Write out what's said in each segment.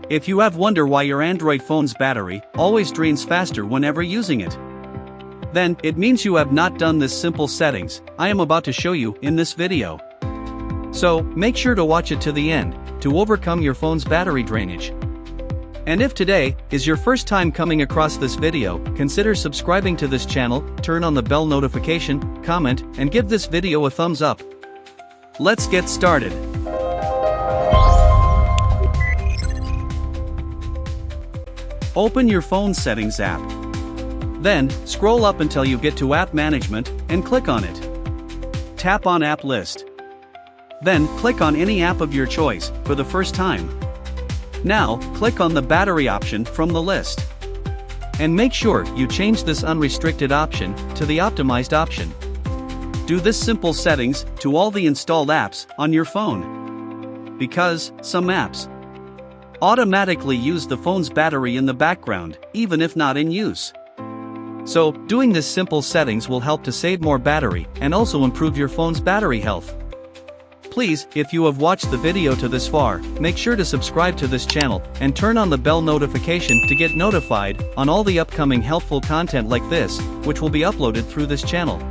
If you have wonder why your Android phone's battery always drains faster whenever using it, then it means you have not done this simple settings I am about to show you in this video. So make sure to watch it to the end to overcome your phone's battery drainage. And if today is your first time coming across this video, consider subscribing to this channel, turn on the bell notification, comment, and give this video a thumbs up. Let's get started. Open your phone settings app. Then, scroll up until you get to App Management, and click on it. Tap on App List. Then, click on any app of your choice, for the first time. Now, click on the battery option from the list. And make sure you change this unrestricted option to the optimized option. Do this simple settings to all the installed apps on your phone. Because some apps automatically use the phone's battery in the background, even if not in use. So, doing this simple settings will help to save more battery and also improve your phone's battery health. Please, if you have watched the video to this far, make sure to subscribe to this channel and turn on the bell notification to get notified on all the upcoming helpful content like this, which will be uploaded through this channel.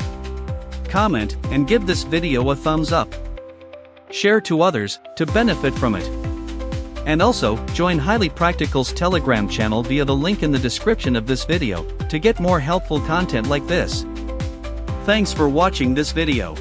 Comment and give this video a thumbs up. Share to others to benefit from it. And also, join Highly Practical's Telegram channel via the link in the description of this video to get more helpful content like this. Thanks for watching this video.